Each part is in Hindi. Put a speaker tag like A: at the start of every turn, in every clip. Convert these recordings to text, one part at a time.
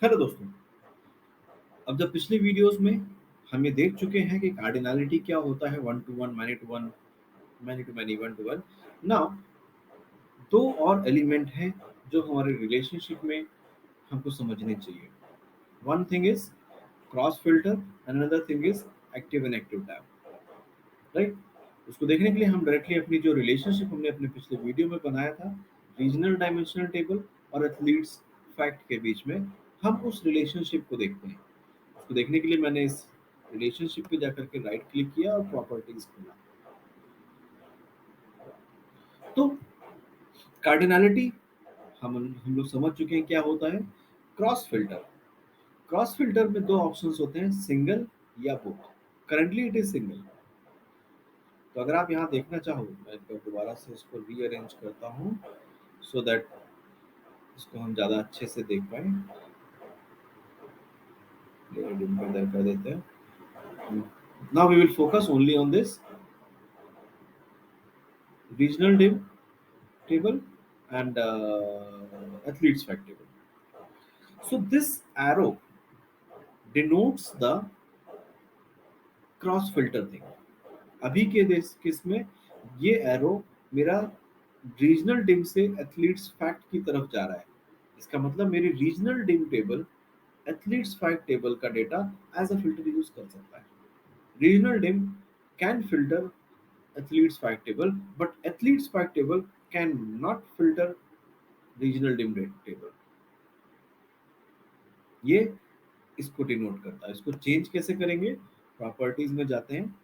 A: हेलो दोस्तों। अब जब पिछली वीडियोस में हम ये देख चुके हैं कि कार्डिनैलिटी क्या होता है, one to one, many to one, many to many, one to one. Now दो और एलिमेंट हैं जो हमारे रिलेशनशिप में हमको समझने चाहिए। One thing is cross filter and another thing is active and active tab, right. उसको देखने के लिए हम डायरेक्टली अपनी जो रिलेशनशिप हमने अपने पिछले वीडियो में बनाया था, रीजनल डायमेंशनल टेबल और एथलीट्स फैक्ट के बीच में, हम उस रिलेशनशिप को देखते हैं। उसको देखने के लिए मैंने इस रिलेशनशिप पे जाकर के राइट क्लिक किया और प्रॉपर्टीज खोला। तो कार्डिनैलिटी हम लोग समझ चुके हैं क्या होता है। क्रॉस फिल्टर, क्रॉस फिल्टर में दो ऑप्शंस होते हैं, सिंगल या both. Currently it is single. तो अगर आप यहाँ देखना चाहो, मैं एक बार दोबारा से इसको रीअरेंज करता हूँ सो दैट इसको हम ज़्यादा अच्छे से देख पाए। डिम को इधर कर देते हैं। Now we will focus only on this regional dim table and athletes fact table. So this arrow denotes the cross filter thing. अभी के देश किस में ये एरो मेरा रीजनल डिम से एथलीट्स फैक्ट की तरफ जा रहा है। इसका मतलब मेरी regional dim table athletes fact table का data as a filter use कर सकता है। Regional dim can filter athletes fact table, but athletes fact table can not filter regional dim table. ये इसको डिनोट करता है। इसको चेंज कैसे करेंगे? प्रॉपर्टीज में जाते हैं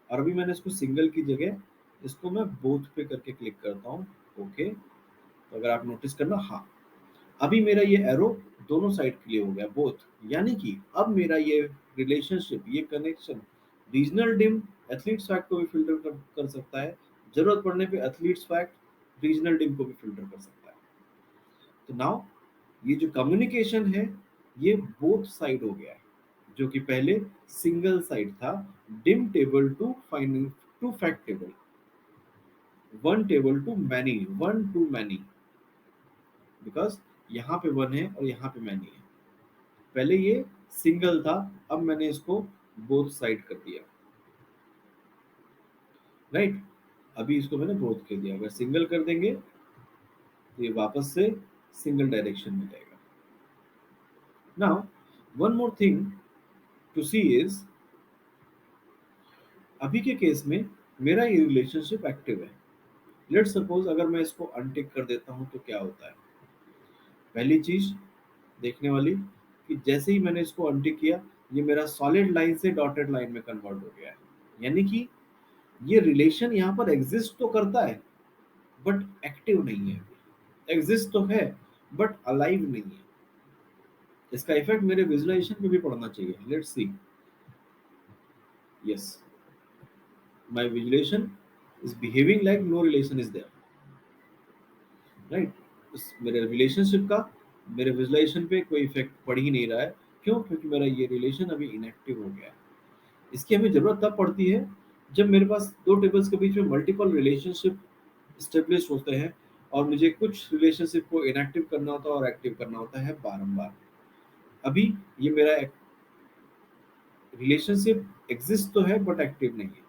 A: और अभी मैंने इसको सिंगल की जगह इसको मैं बोथ पे करके क्लिक करता हूँ। ओके, तो अगर आप नोटिस करना, हाँ, अभी मेरा ये एरो दोनों साइड के लिए हो गया, बोथ। यानी कि अब मेरा ये रिलेशनशिप, ये connection regional dim athletes fact को भी फिल्टर कर सकता है। जरूरत पड़ने पे एथलीट्स फैक्ट रीजनल डिम को भी फिल्टर कर सकता है। तो नाउ ये जो कम्युनिकेशन है ये बोथ साइड हो गया है। जो कि पहले सिंगल साइड था, dim table to find to fact table, one table to many, one to many, because यहाँ पे वन है और यहाँ पे मैनी है। पहले ये सिंगल था, अब मैंने इसको बोथ साइड कर दिया, राइट। अभी इसको मैंने बोथ कर दिया। अगर सिंगल कर देंगे तो ये वापस से सिंगल डायरेक्शन में जाएगा। Now one more thing to see is, अभी के केस में मेरा ये रिलेशनशिप एक्टिव है। लेट सपोज अगर मैं इसको अनटिक कर देता हूं तो क्या होता है? पहली चीज देखने वाली कि जैसे ही मैंने इसको अनटिक किया, ये मेरा सॉलिड लाइन से डॉटेड लाइन में कन्वर्ट हो गया है। यानी कि ये रिलेशन यहाँ पर एग्जिस्ट तो करता है बट एक्टिव नहीं है। एग्जिस्ट तो है बट अलाइव नहीं है। इसका इफेक्ट मेरे विजुलाइजेशन पे भी पड़ना चाहिए। Let's see. Yes, my visualisation is behaving like no relation is there, right. मेरे रिलेशनशिप का मेरे विजुलाइजेशन पे कोई इफेक्ट पड़ ही नहीं रहा है। क्यों? क्योंकि मेरा ये रिलेशन अभी इनएक्टिव हो गया है। इसकी हमें जरूरत तब पड़ती है जब मेरे पास दो टेबल्स के बीच में मल्टीपल रिलेशनशिप स्टेब्लिश होते हैं और मुझे कुछ रिलेशनशिप को इनएक्टिव करना होता है और एक्टिव करना होता है बारंबार। अभी ये मेरा रिलेशनशिप एग्जिस्ट तो है बट एक्टिव नहीं है।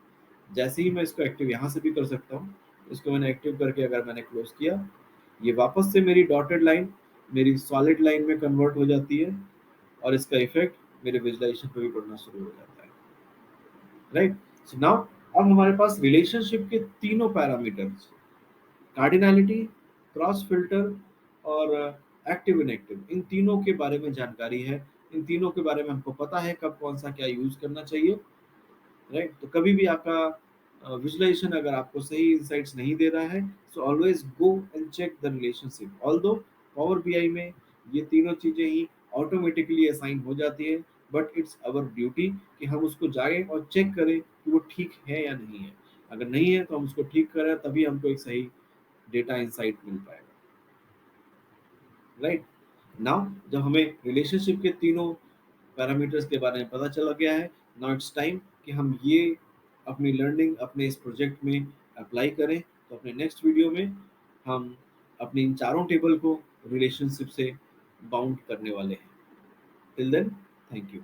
A: जैसे ही मैं इसको एक्टिव यहाँ से भी कर सकता हूँ, इसको मैंने एक्टिव करके अगर मैंने क्लोज किया, ये वापस से मेरी डॉटेड लाइन मेरी सॉलिड लाइन में कन्वर्ट हो जाती है और इसका इफेक्ट मेरे विजुलाइजेशन पे भी पड़ना शुरू हो जाता है, राइट। सो नाउ अब हमारे पास रिलेशनशिप के तीनों पैरामीटर्स, कार्डिनैलिटी, क्रॉस फिल्टर और एक्टिव इनएक्टिव, इन तीनों के बारे में जानकारी है। इन तीनों के बारे में हमको पता है कब कौन सा क्या यूज करना चाहिए, राइट। तो कभी भी आपका विजुलाइजेशन अगर आपको सही इंसाइट्स नहीं दे रहा है, so always go and check the relationship. Although power BI में ये तीनों चीजें ही ऑटोमेटिकली असाइन हो जाती है, बट इट्स अवर ड्यूटी कि हम उसको जाएं और चेक करें कि वो ठीक है या नहीं है। अगर नहीं है तो हम उसको ठीक करें, तभी हमको एक सही डेटा इंसाइट मिल पाएगा, राइट। नाउ जब हमें रिलेशनशिप के तीनों पैरामीटर्स के बारे में पता चला गया है, नाउ इट्स टाइम कि हम ये अपनी लर्निंग अपने इस प्रोजेक्ट में अप्लाई करें। तो अपने नेक्स्ट वीडियो में हम अपनी इन चारों टेबल को रिलेशनशिप से बाउंड करने वाले हैं। Till then, thank you.